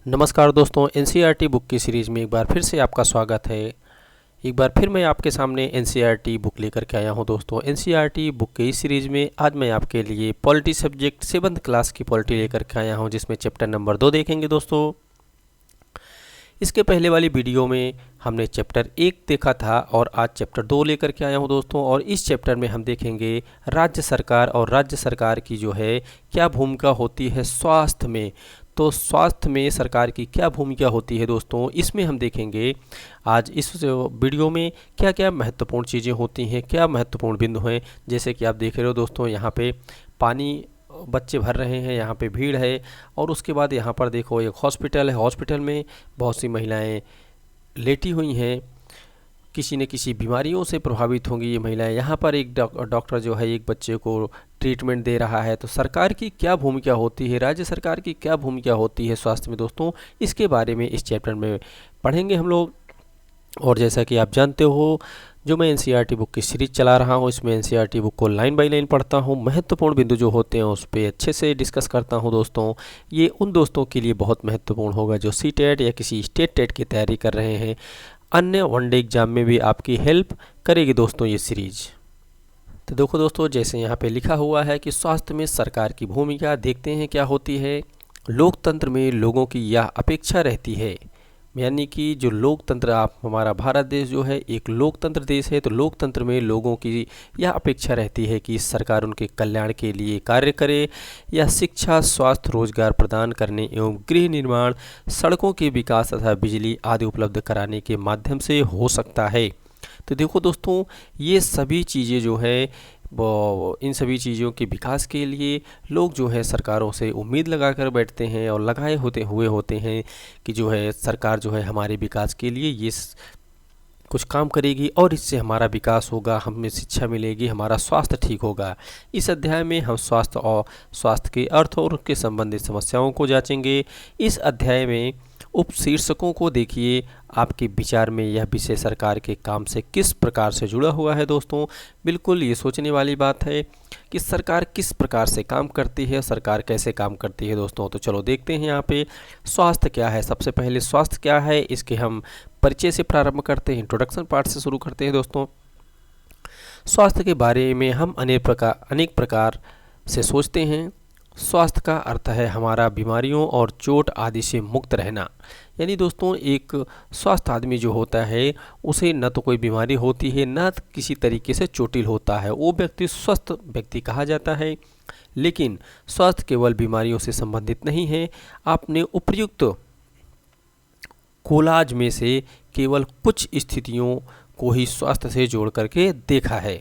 नमस्कार दोस्तों, NCERT book की सीरीज़ में एक बार फिर से आपका स्वागत है। एक बार फिर मैं आपके सामने एनसीईआरटी बुक लेकर के आया हूं दोस्तों। एनसीईआरटी बुक के इस सीरीज़ में आज मैं आपके लिए पॉलिटी सब्जेक्ट 7th क्लास की पॉलिटी लेकर के आया हूं, जिसमें चैप्टर नंबर 2 देखेंगे दोस्तों। इसके पहले वाली वीडियो में हमने चैप्टर 1 देखा था और आज चैप्टर 2 लेकर के आया हूं दोस्तों। और इस चैप्टर में हम देखेंगे राज्य सरकार और राज्य सरकार की जो है क्या भूमिका होती है स्वास्थ्य में। तो स्वास्थ्य में सरकार की क्या भूमिका होती है दोस्तों, इसमें हम देखेंगे आज इस वीडियो में क्या क्या महत्वपूर्ण चीज़ें होती हैं, क्या महत्वपूर्ण बिंदु हैं। जैसे कि आप देख रहे हो दोस्तों, यहाँ पे पानी बच्चे भर रहे हैं, यहाँ पे भीड़ है। और उसके बाद यहाँ पर देखो एक हॉस्पिटल है, हॉस्पिटल में बहुत सी महिलाएं लेटी हुई हैं, किसी न किसी बीमारियों से प्रभावित होंगी ये महिलाएं। यहाँ पर एक डॉक्टर जो है एक बच्चे को ट्रीटमेंट दे रहा है। तो सरकार की क्या भूमिका होती है, राज्य सरकार की क्या भूमिका होती है स्वास्थ्य में दोस्तों, इसके बारे में इस चैप्टर में पढ़ेंगे हम लोग। और जैसा कि आप जानते हो, जो मैं एनसीईआरटी बुक की सीरीज चला रहा हूँ, इसमें एनसीईआरटी बुक को लाइन बाय लाइन पढ़ता हूँ, महत्वपूर्ण बिंदु जो होते हैं उस पर अच्छे से डिस्कस करता हूँ दोस्तों। ये उन दोस्तों के लिए बहुत महत्वपूर्ण होगा जो सीटेट या किसी स्टेट टेट की तैयारी कर रहे हैं। अन्य वनडे एग्जाम में भी आपकी हेल्प करेगी दोस्तों ये सीरीज। तो देखो दोस्तों, जैसे यहाँ पे लिखा हुआ है कि स्वास्थ्य में सरकार की भूमिका देखते हैं क्या होती है। लोकतंत्र में लोगों की यह अपेक्षा रहती है, यानी कि जो लोकतंत्र, आप हमारा भारत देश जो है एक लोकतंत्र देश है, तो लोकतंत्र में लोगों की यह अपेक्षा रहती है कि सरकार उनके कल्याण के लिए कार्य करे। यह शिक्षा, स्वास्थ्य, रोजगार प्रदान करने एवं गृह निर्माण, सड़कों के विकास तथा बिजली आदि उपलब्ध कराने के माध्यम से हो सकता है। तो देखो दोस्तों, ये सभी चीज़ें जो है वो इन सभी चीज़ों के विकास के लिए लोग जो है सरकारों से उम्मीद लगा कर बैठते हैं और लगाए होते हैं कि जो है सरकार जो है हमारे विकास के लिए ये कुछ काम करेगी और इससे हमारा विकास होगा, हमें शिक्षा मिलेगी, हमारा स्वास्थ्य ठीक होगा। इस अध्याय में हम स्वास्थ्य और स्वास्थ्य के अर्थ और उनके संबंधित समस्याओं को जांचेंगे। इस अध्याय में उपशीर्षकों को देखिए, आपके विचार में यह विषय सरकार के काम से किस प्रकार से जुड़ा हुआ है दोस्तों। बिल्कुल ये सोचने वाली बात है कि सरकार किस प्रकार से काम करती है, सरकार कैसे काम करती है दोस्तों। तो चलो देखते हैं यहाँ पे स्वास्थ्य क्या है। सबसे पहले स्वास्थ्य क्या है, इसके हम परिचय से प्रारंभ करते हैं, इंट्रोडक्शन पार्ट से शुरू करते हैं दोस्तों। स्वास्थ्य के बारे में हम अनेक प्रकार से सोचते हैं। स्वास्थ्य का अर्थ है हमारा बीमारियों और चोट आदि से मुक्त रहना। यानी दोस्तों, एक स्वस्थ आदमी जो होता है उसे न तो कोई बीमारी होती है, न किसी तरीके से चोटिल होता है, वो व्यक्ति स्वस्थ व्यक्ति कहा जाता है। लेकिन स्वास्थ्य केवल बीमारियों से संबंधित नहीं है। आपने उपर्युक्त कोलाज में से केवल कुछ स्थितियों को ही स्वास्थ्य से जोड़ करके देखा है।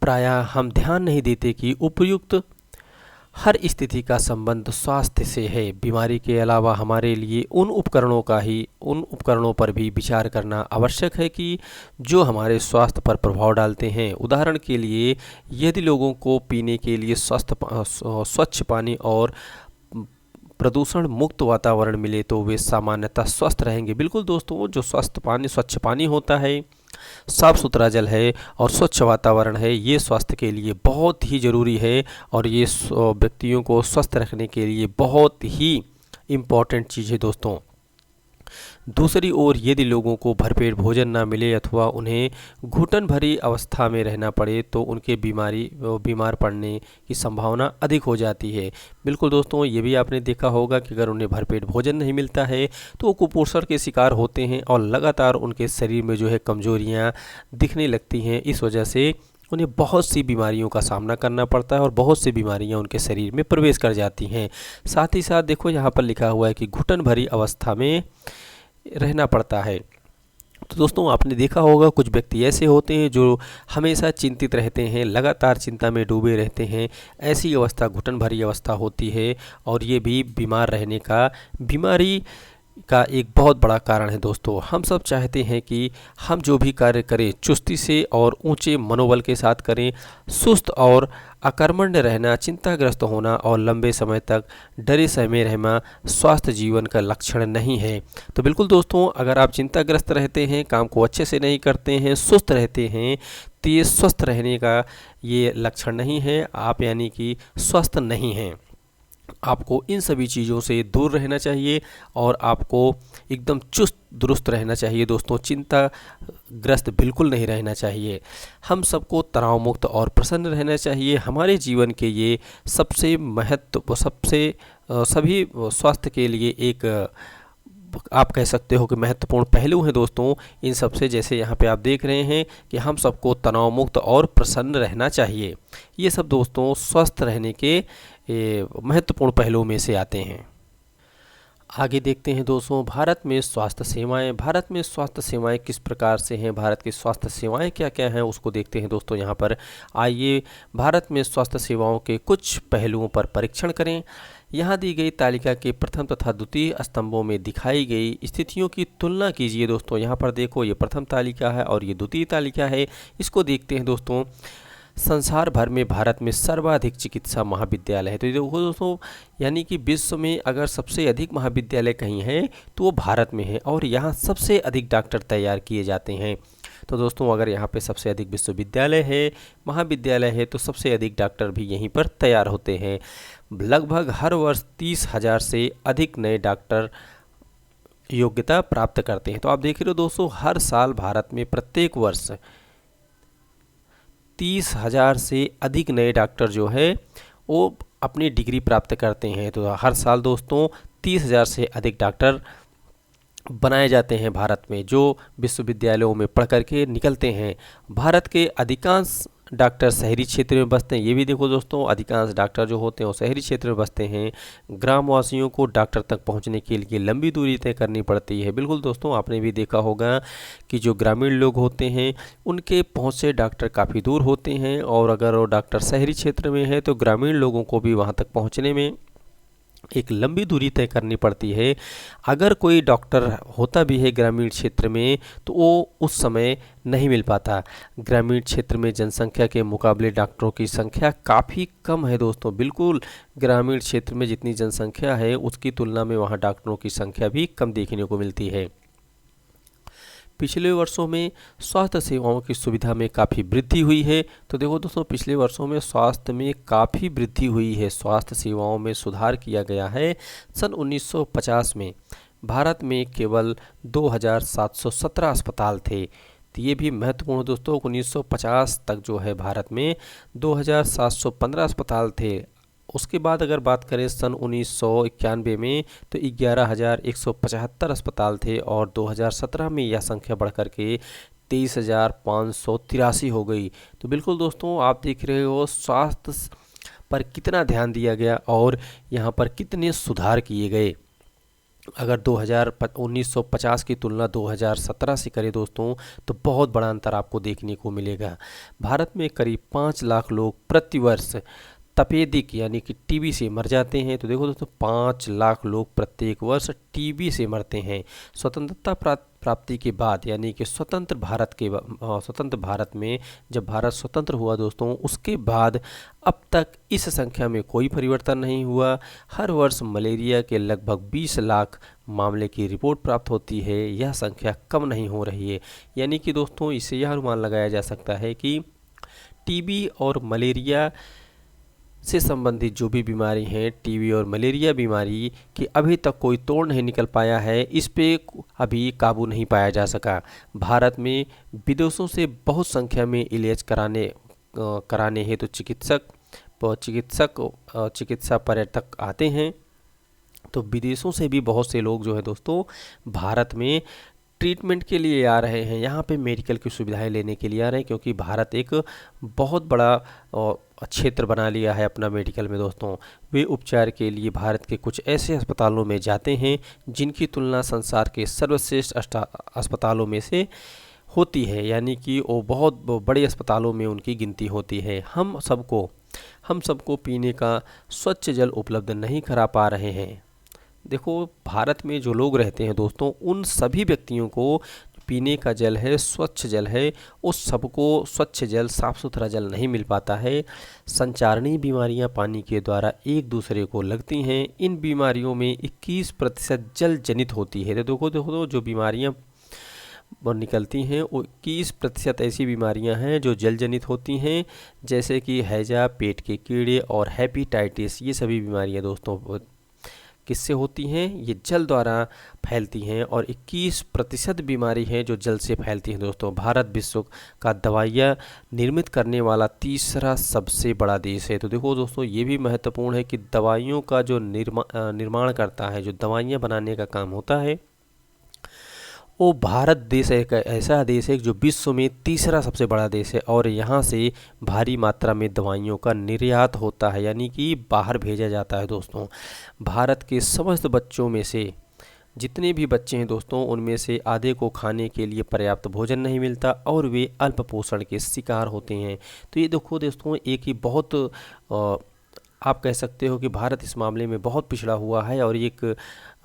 प्रायः हम ध्यान नहीं देते कि उपर्युक्त हर स्थिति का संबंध स्वास्थ्य से है। बीमारी के अलावा हमारे लिए उन उपकरणों पर भी विचार करना आवश्यक है कि जो हमारे स्वास्थ्य पर प्रभाव डालते हैं। उदाहरण के लिए, यदि लोगों को पीने के लिए स्वच्छ पानी और प्रदूषण मुक्त वातावरण मिले तो वे सामान्यतः स्वस्थ रहेंगे। बिल्कुल दोस्तों, जो स्वच्छ पानी होता है, साफ सुथरा जल है और स्वच्छ वातावरण है, ये स्वास्थ्य के लिए बहुत ही ज़रूरी है और ये व्यक्तियों को स्वस्थ रखने के लिए बहुत ही इम्पॉर्टेंट चीज़ है दोस्तों। दूसरी ओर, यदि लोगों को भरपेट भोजन ना मिले अथवा उन्हें घुटन भरी अवस्था में रहना पड़े तो उनके बीमार पड़ने की संभावना अधिक हो जाती है। बिल्कुल दोस्तों, ये भी आपने देखा होगा कि अगर उन्हें भरपेट भोजन नहीं मिलता है तो वो कुपोषण के शिकार होते हैं और लगातार उनके शरीर में जो है कमजोरियाँ दिखने लगती हैं। इस वजह से उन्हें बहुत सी बीमारियों का सामना करना पड़ता है और बहुत सी बीमारियां उनके शरीर में प्रवेश कर जाती हैं। साथ ही साथ देखो, यहाँ पर लिखा हुआ है कि घुटन भरी अवस्था में रहना पड़ता है। तो दोस्तों, आपने देखा होगा कुछ व्यक्ति ऐसे होते हैं जो हमेशा चिंतित रहते हैं, लगातार चिंता में डूबे रहते हैं। ऐसी अवस्था घुटन भरी अवस्था होती है और ये भी बीमारी का एक बहुत बड़ा कारण है दोस्तों। हम सब चाहते हैं कि हम जो भी कार्य करें चुस्ती से और ऊंचे मनोबल के साथ करें। सुस्त और अकर्मण्य रहना, चिंताग्रस्त होना और लंबे समय तक डरे सहमे रहना स्वास्थ्य जीवन का लक्षण नहीं है। तो बिल्कुल दोस्तों, अगर आप चिंताग्रस्त रहते हैं, काम को अच्छे से नहीं करते हैं, सुस्त रहते हैं, तो ये स्वस्थ रहने का ये लक्षण नहीं है, आप यानी कि स्वस्थ नहीं हैं। आपको इन सभी चीज़ों से दूर रहना चाहिए और आपको एकदम चुस्त दुरुस्त रहना चाहिए दोस्तों। चिंता ग्रस्त बिल्कुल नहीं रहना चाहिए। हम सबको तनाव मुक्त और प्रसन्न रहना चाहिए। हमारे जीवन के ये सबसे महत्व सबसे सभी स्वास्थ्य के लिए एक आप कह सकते हो कि महत्वपूर्ण पहलू हैं दोस्तों। इन सबसे जैसे यहाँ पे आप देख रहे हैं कि हम सबको तनाव मुक्त और प्रसन्न रहना चाहिए। ये सब दोस्तों स्वस्थ रहने के महत्वपूर्ण पहलुओं में से आते हैं। आगे देखते हैं दोस्तों भारत में स्वास्थ्य सेवाएं। भारत में स्वास्थ्य सेवाएं किस प्रकार से हैं, भारत की स्वास्थ्य सेवाएं क्या क्या हैं, उसको देखते हैं दोस्तों। यहाँ पर आइए भारत में स्वास्थ्य सेवाओं के कुछ पहलुओं पर परीक्षण करें। यहाँ दी गई तालिका के प्रथम तथा द्वितीय स्तंभों में दिखाई गई स्थितियों की तुलना कीजिए दोस्तों। यहाँ पर देखो ये प्रथम तालिका है और ये द्वितीय तालिका है। इसको देखते हैं दोस्तों। संसार भर में भारत में सर्वाधिक चिकित्सा महाविद्यालय है। तो ये देखो दोस्तों, यानी कि विश्व में अगर सबसे अधिक महाविद्यालय कहीं हैं तो वो भारत में है और यहाँ सबसे अधिक डॉक्टर तैयार किए जाते हैं। तो दोस्तों अगर यहाँ पे सबसे अधिक विश्वविद्यालय है, महाविद्यालय है, तो सबसे अधिक डॉक्टर भी यहीं पर तैयार होते हैं। लगभग हर वर्ष 30,000 से अधिक नए डॉक्टर योग्यता प्राप्त करते हैं। तो आप देख रहे हो दोस्तों, हर साल भारत में प्रत्येक वर्ष 30,000 से अधिक नए डॉक्टर जो है वो अपनी डिग्री प्राप्त करते हैं। तो हर साल दोस्तों 30,000 से अधिक डॉक्टर बनाए जाते हैं भारत में, जो विश्वविद्यालयों में पढ़ करके निकलते हैं। भारत के अधिकांश डॉक्टर शहरी क्षेत्र में बसते हैं। ये भी देखो दोस्तों, अधिकांश डॉक्टर जो होते हैं वो शहरी क्षेत्र में बसते हैं। ग्रामवासियों को डॉक्टर तक पहुंचने के लिए लंबी दूरी तय करनी पड़ती है। बिल्कुल दोस्तों, आपने भी देखा होगा कि जो ग्रामीण लोग होते हैं उनके पहुंच से डॉक्टर काफ़ी दूर होते हैं, और अगर वो डॉक्टर शहरी क्षेत्र में है तो ग्रामीण लोगों को भी वहां तक पहुँचने में एक लंबी दूरी तय करनी पड़ती है। अगर कोई डॉक्टर होता भी है ग्रामीण क्षेत्र में तो वो उस समय नहीं मिल पाता। ग्रामीण क्षेत्र में जनसंख्या के मुकाबले डॉक्टरों की संख्या काफ़ी कम है दोस्तों। बिल्कुल, ग्रामीण क्षेत्र में जितनी जनसंख्या है उसकी तुलना में वहाँ डॉक्टरों की संख्या भी कम देखने को मिलती है। पिछले वर्षों में स्वास्थ्य सेवाओं की सुविधा में काफ़ी वृद्धि हुई है। तो देखो दोस्तों, पिछले वर्षों में स्वास्थ्य में काफ़ी वृद्धि हुई है, स्वास्थ्य सेवाओं में सुधार किया गया है। सन 1950 में भारत में केवल 2,717 अस्पताल थे। तो ये भी महत्वपूर्ण दोस्तों, 1950 तक जो है भारत में 2,715 अस्पताल थे। उसके बाद अगर बात करें सन 1991 में तो 11,175 अस्पताल थे, और 2017 में यह संख्या बढ़कर के 23,583 हो गई। तो बिल्कुल दोस्तों, आप देख रहे हो स्वास्थ्य पर कितना ध्यान दिया गया और यहाँ पर कितने सुधार किए गए। अगर 1950 की तुलना 2017 से करें दोस्तों तो बहुत बड़ा अंतर आपको देखने को मिलेगा। भारत में करीब 5 लाख लोग प्रतिवर्ष तपेदिक यानी कि टीबी से मर जाते हैं। तो देखो दोस्तों, 5 लाख लोग प्रत्येक वर्ष टीबी से मरते हैं। स्वतंत्रता प्राप्ति के बाद यानी कि स्वतंत्र भारत में जब भारत स्वतंत्र हुआ दोस्तों, उसके बाद अब तक इस संख्या में कोई परिवर्तन नहीं हुआ। हर वर्ष मलेरिया के लगभग 20 लाख मामले की रिपोर्ट प्राप्त होती है। यह संख्या कम नहीं हो रही है। यानी कि दोस्तों, इससे यह अनुमान लगाया जा सकता है कि टीबी और मलेरिया से संबंधित जो भी बीमारी हैं, टीबी और मलेरिया बीमारी की अभी तक कोई तोड़ नहीं निकल पाया है। इस पे अभी काबू नहीं पाया जा सका। भारत में विदेशों से बहुत संख्या में इलाज कराने हेतु चिकित्सा पर्यटक आते हैं। तो विदेशों से भी बहुत से लोग जो है दोस्तों भारत में ट्रीटमेंट के लिए आ रहे हैं, यहाँ पे मेडिकल की सुविधाएं लेने के लिए आ रहे हैं, क्योंकि भारत एक बहुत बड़ा क्षेत्र बना लिया है अपना मेडिकल में दोस्तों। वे उपचार के लिए भारत के कुछ ऐसे अस्पतालों में जाते हैं जिनकी तुलना संसार के सर्वश्रेष्ठ अस्पतालों में से होती है, यानी कि वो बहुत बड़े अस्पतालों में उनकी गिनती होती है। हम सबको पीने का स्वच्छ जल उपलब्ध नहीं करा पा रहे हैं। देखो, भारत में जो लोग रहते हैं दोस्तों, उन सभी व्यक्तियों को पीने का जल है, स्वच्छ जल है, उस सबको स्वच्छ जल, साफ़ सुथरा जल नहीं मिल पाता है। संचारणीय बीमारियां पानी के द्वारा एक दूसरे को लगती हैं। इन बीमारियों में 21% जल जनित होती है। तो देखो जो बीमारियां और निकलती हैं। 21% ऐसी बीमारियां हैं जो जल जनित होती हैं, जैसे कि हैजा, पेट के कीड़े और हेपेटाइटिस। ये सभी बीमारियां दोस्तों किससे होती हैं? ये जल द्वारा फैलती हैं। और 21% बीमारी हैं जो जल से फैलती हैं दोस्तों। भारत विश्व का दवाइयाँ निर्मित करने वाला तीसरा सबसे बड़ा देश है। तो देखो दोस्तों, ये भी महत्वपूर्ण है कि दवाइयों का जो निर्माण करता है, जो दवाइयाँ बनाने का काम होता है, वो भारत देश एक ऐसा देश है जो विश्व में तीसरा सबसे बड़ा देश है। और यहाँ से भारी मात्रा में दवाइयों का निर्यात होता है, यानी कि बाहर भेजा जाता है दोस्तों। भारत के समस्त बच्चों में से जितने भी बच्चे हैं दोस्तों, उनमें से आधे को खाने के लिए पर्याप्त भोजन नहीं मिलता और वे अल्प पोषण के शिकार होते हैं। तो ये देखो दोस्तों, एक ही बहुत आप कह सकते हो कि भारत इस मामले में बहुत पिछड़ा हुआ है और एक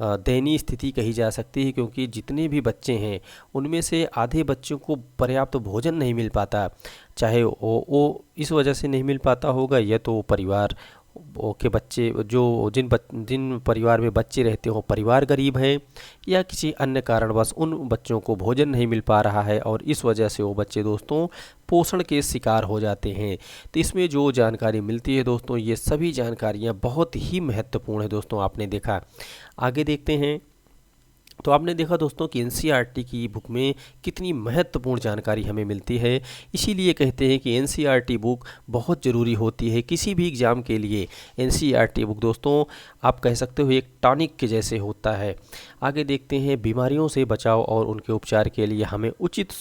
दयनीय स्थिति कही जा सकती है, क्योंकि जितने भी बच्चे हैं उनमें से आधे बच्चों को पर्याप्त भोजन नहीं मिल पाता। चाहे वो इस वजह से नहीं मिल पाता होगा, या तो परिवार के बच्चे जो जिन परिवार में बच्चे रहते हो परिवार गरीब है, या किसी अन्य कारणवश उन बच्चों को भोजन नहीं मिल पा रहा है और इस वजह से वो बच्चे दोस्तों पोषण के शिकार हो जाते हैं। तो इसमें जो जानकारी मिलती है दोस्तों, ये सभी जानकारियाँ बहुत ही महत्वपूर्ण है दोस्तों। आपने देखा, आगे देखते हैं। तो आपने देखा दोस्तों कि एनसीईआरटी की बुक में कितनी महत्वपूर्ण जानकारी हमें मिलती है। इसीलिए कहते हैं कि एनसीईआरटी बुक बहुत ज़रूरी होती है किसी भी एग्ज़ाम के लिए। एनसीईआरटी बुक दोस्तों आप कह सकते हो एक टॉनिक के जैसे होता है। आगे देखते हैं, बीमारियों से बचाव और उनके उपचार के लिए हमें उचित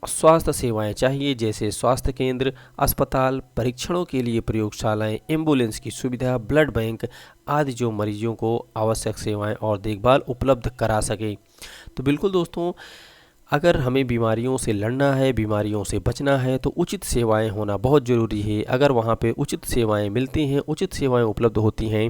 स्वास्थ्य सेवाएं चाहिए, जैसे स्वास्थ्य केंद्र, अस्पताल, परीक्षणों के लिए प्रयोगशालाएं, एम्बुलेंस की सुविधा, ब्लड बैंक आदि, जो मरीजों को आवश्यक सेवाएं और देखभाल उपलब्ध करा सके। तो बिल्कुल दोस्तों, अगर हमें बीमारियों से लड़ना है, बीमारियों से बचना है, तो उचित सेवाएं होना बहुत ज़रूरी है। अगर वहाँ पे उचित सेवाएं मिलती हैं, उचित सेवाएं उपलब्ध होती हैं,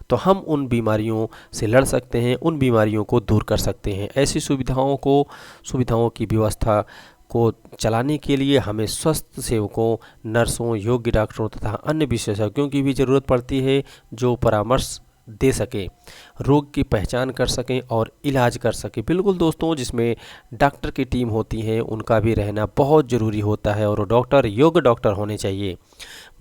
तो हम उन बीमारियों से लड़ सकते हैं, उन बीमारियों को दूर कर सकते हैं। ऐसी सुविधाओं की व्यवस्था को चलाने के लिए हमें स्वास्थ्य सेवकों, नर्सों, योग्य डॉक्टरों तथा अन्य विशेषज्ञों की भी ज़रूरत पड़ती है, जो परामर्श दे सकें, रोग की पहचान कर सकें और इलाज कर सकें। बिल्कुल दोस्तों, जिसमें डॉक्टर की टीम होती है उनका भी रहना बहुत ज़रूरी होता है और डॉक्टर योग्य डॉक्टर होने चाहिए।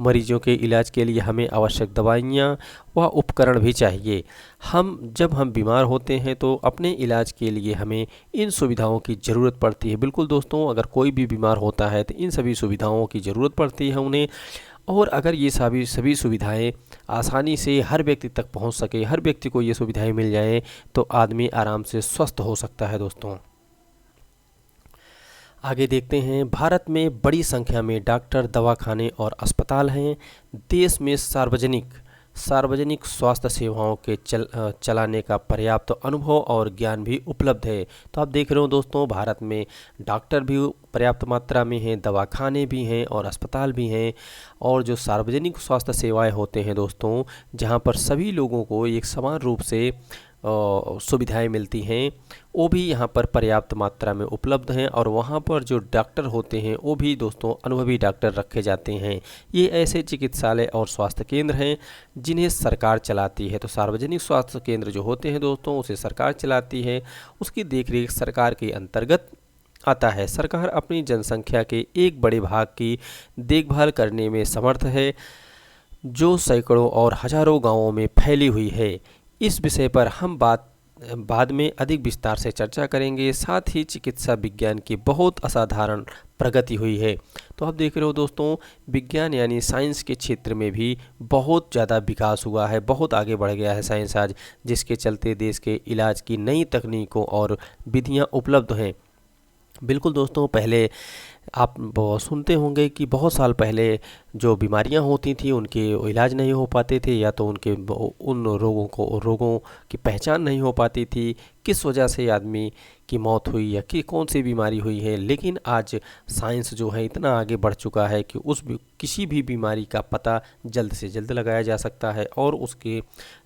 मरीजों के इलाज के लिए हमें आवश्यक दवाइयाँ व उपकरण भी चाहिए। जब हम बीमार होते हैं तो अपने इलाज के लिए हमें इन सुविधाओं की ज़रूरत पड़ती है। बिल्कुल दोस्तों, अगर कोई भी बीमार होता है तो इन सभी सुविधाओं की ज़रूरत पड़ती है उन्हें। और अगर ये सभी सुविधाएं आसानी से हर व्यक्ति तक पहुंच सके, हर व्यक्ति को ये सुविधाएं मिल जाएं, तो आदमी आराम से स्वस्थ हो सकता है दोस्तों। आगे देखते हैं, भारत में बड़ी संख्या में डॉक्टर, दवाखाने और अस्पताल हैं। देश में सार्वजनिक स्वास्थ्य सेवाओं के चलाने का पर्याप्त अनुभव और ज्ञान भी उपलब्ध है। तो आप देख रहे हो दोस्तों, भारत में डॉक्टर भी पर्याप्त मात्रा में हैं, दवाखाने भी हैं और अस्पताल भी हैं। और जो सार्वजनिक स्वास्थ्य सेवाएं होते हैं दोस्तों, जहां पर सभी लोगों को एक समान रूप से सुविधाएं मिलती हैं, वो भी यहाँ पर पर्याप्त मात्रा में उपलब्ध हैं। और वहाँ पर जो डॉक्टर होते हैं वो भी दोस्तों अनुभवी डॉक्टर रखे जाते हैं। ये ऐसे चिकित्सालय और स्वास्थ्य केंद्र हैं जिन्हें सरकार चलाती है। तो सार्वजनिक स्वास्थ्य केंद्र जो होते हैं दोस्तों, उसे सरकार चलाती है, उसकी देखरेख सरकार के अंतर्गत आता है। सरकार अपनी जनसंख्या के एक बड़े भाग की देखभाल करने में समर्थ है, जो सैकड़ों और हजारों गाँवों में फैली हुई है। इस विषय पर हम बाद में अधिक विस्तार से चर्चा करेंगे। साथ ही चिकित्सा विज्ञान की बहुत असाधारण प्रगति हुई है। तो आप देख रहे हो दोस्तों, विज्ञान यानी साइंस के क्षेत्र में भी बहुत ज़्यादा विकास हुआ है, बहुत आगे बढ़ गया है साइंस आज, जिसके चलते देश के इलाज की नई तकनीकों और विधियाँ उपलब्ध हैं। बिल्कुल दोस्तों, पहले आप सुनते होंगे कि बहुत साल पहले जो बीमारियां होती थी उनके इलाज नहीं हो पाते थे, या तो उन रोगों की पहचान नहीं हो पाती थी, किस वजह से आदमी की मौत हुई या कि कौन सी बीमारी हुई है। लेकिन आज साइंस जो है इतना आगे बढ़ चुका है कि किसी भी बीमारी का पता जल्द से जल्द लगाया जा सकता है और उसके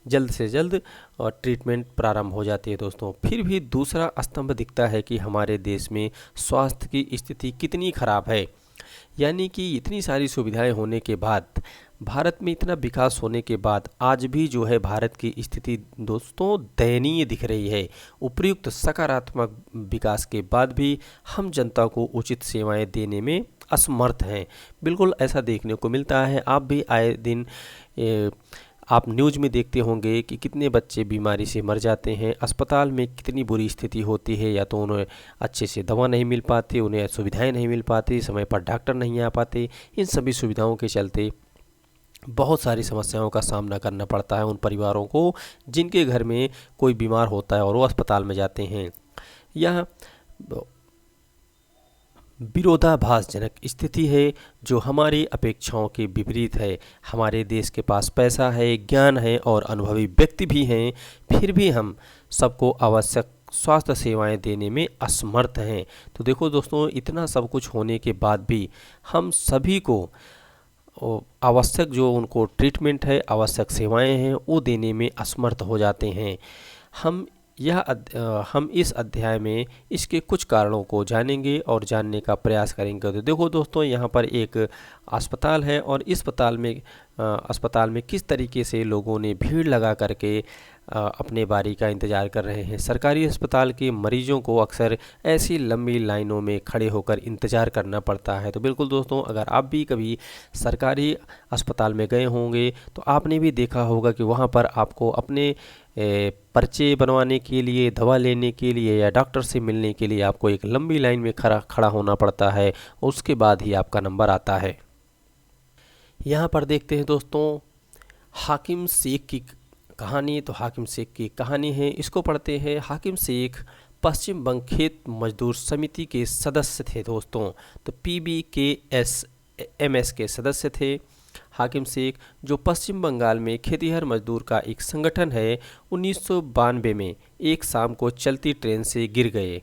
जल्द से जल्द ट्रीटमेंट प्रारंभ हो जाती है दोस्तों। फिर भी दूसरा स्तंभ दिखता है कि हमारे देश में स्वास्थ्य की स्थिति कितनी खराब है। यानी कि इतनी सारी सुविधाएं होने के बाद भारत में इतना विकास होने के बाद आज भी जो है भारत की स्थिति दोस्तों दयनीय दिख रही है। उपयुक्त सकारात्मक विकास के बाद भी हम जनता को उचित सेवाएं देने में असमर्थ हैं। बिल्कुल ऐसा देखने को मिलता है। आप भी आए दिन आप न्यूज़ में देखते होंगे कि कितने बच्चे बीमारी से मर जाते हैं, अस्पताल में कितनी बुरी स्थिति होती है, या तो उन्हें अच्छे से दवा नहीं मिल पाती, उन्हें सुविधाएं नहीं मिल पाती, समय पर डॉक्टर नहीं आ पाते। इन सभी सुविधाओं के चलते बहुत सारी समस्याओं का सामना करना पड़ता है उन परिवारों को जिनके घर में कोई बीमार होता है और वो अस्पताल में जाते हैं। यह विरोधाभासजनक स्थिति है जो हमारी अपेक्षाओं के विपरीत है। हमारे देश के पास पैसा है, ज्ञान है और अनुभवी व्यक्ति भी हैं, फिर भी हम सबको आवश्यक स्वास्थ्य सेवाएं देने में असमर्थ हैं। तो देखो दोस्तों, इतना सब कुछ होने के बाद भी हम सभी को आवश्यक जो उनको ट्रीटमेंट है, आवश्यक सेवाएं हैं, वो देने में असमर्थ हो जाते हैं। हम इस अध्याय में इसके कुछ कारणों को जानेंगे और जानने का प्रयास करेंगे। तो देखो दोस्तों, यहाँ पर एक अस्पताल है और इस अस्पताल में किस तरीके से लोगों ने भीड़ लगा करके अपने बारी का इंतज़ार कर रहे हैं। सरकारी अस्पताल के मरीजों को अक्सर ऐसी लंबी लाइनों में खड़े होकर इंतज़ार करना पड़ता है। तो बिल्कुल दोस्तों, अगर आप भी कभी सरकारी अस्पताल में गए होंगे तो आपने भी देखा होगा कि वहाँ पर आपको अपने पर्चे बनवाने के लिए, दवा लेने के लिए या डॉक्टर से मिलने के लिए आपको एक लंबी लाइन में खड़ा होना पड़ता है। उसके बाद ही आपका नंबर आता है। यहाँ पर देखते हैं दोस्तों हाकिम शेख की कहानी। तो हाकिम शेख की कहानी है, इसको पढ़ते हैं। हाकिम शेख पश्चिम बंग खेत मजदूर समिति के सदस्य थे दोस्तों। तो PBKSMS के सदस्य थे। हाकिम शेख जो पश्चिम बंगाल में खेतिहर मजदूर का एक संगठन है, 1992 में एक शाम को चलती ट्रेन से गिर गए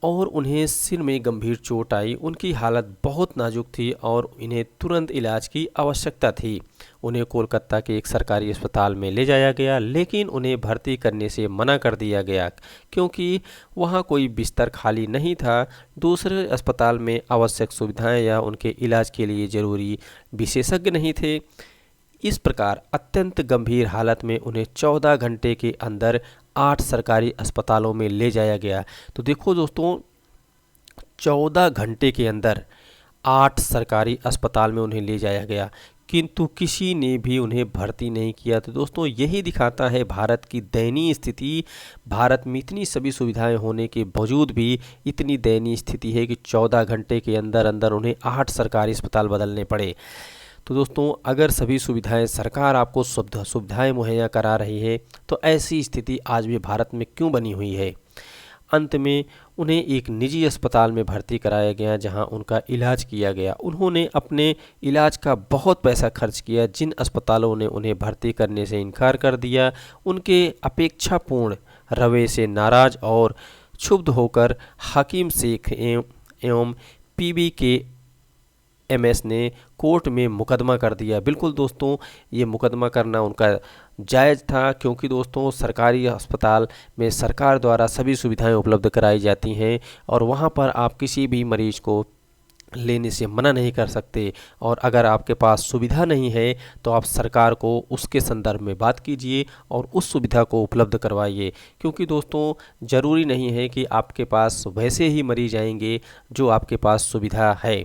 और उन्हें सिर में गंभीर चोट आई। उनकी हालत बहुत नाजुक थी और इन्हें तुरंत इलाज की आवश्यकता थी। उन्हें कोलकाता के एक सरकारी अस्पताल में ले जाया गया, लेकिन उन्हें भर्ती करने से मना कर दिया गया क्योंकि वहां कोई बिस्तर खाली नहीं था। दूसरे अस्पताल में आवश्यक सुविधाएं या उनके इलाज के लिए ज़रूरी विशेषज्ञ नहीं थे। इस प्रकार अत्यंत गंभीर हालत में उन्हें 14 घंटे के अंदर 8 सरकारी अस्पतालों में ले जाया गया। तो देखो दोस्तों, 14 घंटे के अंदर 8 सरकारी अस्पताल में उन्हें ले जाया गया, किंतु किसी ने भी उन्हें भर्ती नहीं किया। तो दोस्तों, यही दिखाता है भारत की दयनीय स्थिति। भारत में इतनी सभी सुविधाएं होने के बावजूद भी इतनी दयनीय स्थिति है कि 14 घंटे के अंदर अंदर उन्हें 8 सरकारी अस्पताल बदलने पड़े। तो दोस्तों, अगर सभी सुविधाएं सरकार आपको सुविधाएं मुहैया करा रही है तो ऐसी स्थिति आज भी भारत में क्यों बनी हुई है। अंत में उन्हें एक निजी अस्पताल में भर्ती कराया गया जहां उनका इलाज किया गया। उन्होंने अपने इलाज का बहुत पैसा खर्च किया। जिन अस्पतालों ने उन्हें भर्ती करने से इनकार कर दिया, उनके अपेक्षापूर्ण रवैये से नाराज और क्षुब्ध होकर हाकिम शेख एवं PBKMS ने कोर्ट में मुकदमा कर दिया। बिल्कुल दोस्तों, ये मुकदमा करना उनका जायज़ था क्योंकि दोस्तों सरकारी अस्पताल में सरकार द्वारा सभी सुविधाएं उपलब्ध कराई जाती हैं और वहां पर आप किसी भी मरीज को लेने से मना नहीं कर सकते। और अगर आपके पास सुविधा नहीं है तो आप सरकार को उसके संदर्भ में बात कीजिए और उस सुविधा को उपलब्ध करवाइए, क्योंकि दोस्तों ज़रूरी नहीं है कि आपके पास वैसे ही मरीज आएंगे जो आपके पास सुविधा है।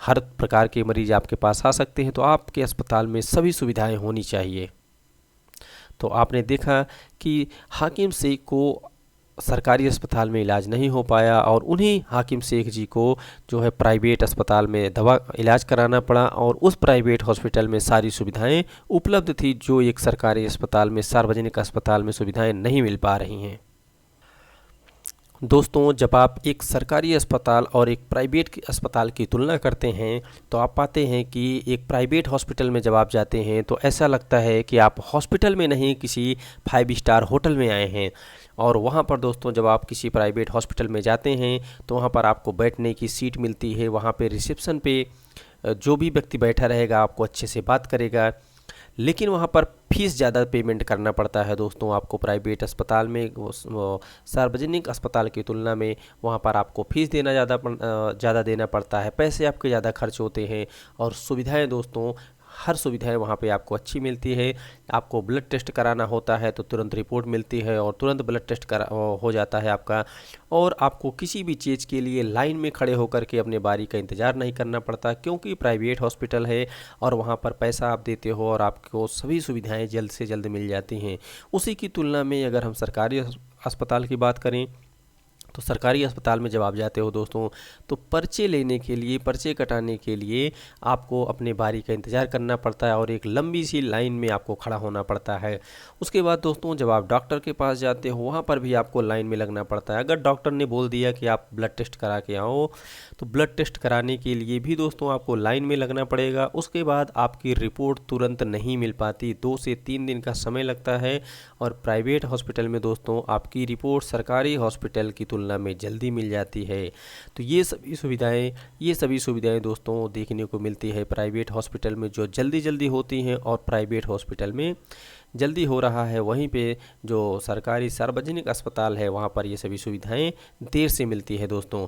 हर प्रकार के मरीज आपके पास आ सकते हैं, तो आपके अस्पताल में सभी सुविधाएं होनी चाहिए। तो आपने देखा कि हाकिम शेख को सरकारी अस्पताल में इलाज नहीं हो पाया और उन्हीं हाकिम शेख जी को जो है प्राइवेट अस्पताल में इलाज कराना पड़ा और उस प्राइवेट हॉस्पिटल में सारी सुविधाएं उपलब्ध थी जो एक सरकारी अस्पताल में, सार्वजनिक अस्पताल में सुविधाएं नहीं मिल पा रही हैं। दोस्तों, जब आप एक सरकारी अस्पताल और एक प्राइवेट अस्पताल की तुलना करते हैं तो आप पाते हैं कि एक प्राइवेट हॉस्पिटल में जब आप जाते हैं तो ऐसा लगता है कि आप हॉस्पिटल में नहीं, किसी 5 स्टार होटल में आए हैं। और वहाँ पर दोस्तों, जब आप किसी प्राइवेट हॉस्पिटल में जाते हैं तो वहाँ पर आपको बैठने की सीट मिलती है। वहाँ पे रिसेप्शन पे जो भी व्यक्ति बैठा रहेगा आपको अच्छे से बात करेगा, लेकिन वहाँ पर फीस ज़्यादा पेमेंट करना पड़ता है दोस्तों आपको। प्राइवेट अस्पताल में सार्वजनिक अस्पताल की तुलना में वहाँ पर आपको फीस ज़्यादा देना पड़ता है, पैसे आपके ज़्यादा खर्च होते हैं और सुविधाएं दोस्तों हर सुविधाएं वहाँ पे आपको अच्छी मिलती है। आपको ब्लड टेस्ट कराना होता है तो तुरंत रिपोर्ट मिलती है और तुरंत ब्लड टेस्ट हो जाता है आपका। और आपको किसी भी चीज़ के लिए लाइन में खड़े होकर के अपने बारी का इंतज़ार नहीं करना पड़ता, क्योंकि प्राइवेट हॉस्पिटल है और वहाँ पर पैसा आप देते हो और आपको सभी सुविधाएं जल्द से जल्द मिल जाती हैं। उसी की तुलना में अगर हम सरकारी अस्पताल की बात करें तो सरकारी अस्पताल में जब आप जाते हो दोस्तों, तो पर्चे लेने के लिए, पर्चे कटाने के लिए आपको अपने बारी का इंतज़ार करना पड़ता है और एक लंबी सी लाइन में आपको खड़ा होना पड़ता है। उसके बाद दोस्तों जब आप डॉक्टर के पास जाते हो, वहाँ पर भी आपको लाइन में लगना पड़ता है। अगर डॉक्टर ने बोल दिया कि आप ब्लड टेस्ट करा के आओ, तो ब्लड टेस्ट कराने के लिए भी दोस्तों आपको लाइन में लगना पड़ेगा। उसके बाद आपकी रिपोर्ट तुरंत नहीं मिल पाती, 2 से 3 दिन का समय लगता है। और प्राइवेट हॉस्पिटल में दोस्तों आपकी रिपोर्ट सरकारी हॉस्पिटल की तुलना में जल्दी मिल जाती है। तो ये सभी सुविधाएं दोस्तों देखने को मिलती है प्राइवेट हॉस्पिटल में, जो जल्दी जल्दी होती हैं। और प्राइवेट हॉस्पिटल में जल्दी हो रहा है, वहीं पे जो सरकारी सार्वजनिक अस्पताल है वहाँ पर ये सभी सुविधाएं देर से मिलती है दोस्तों।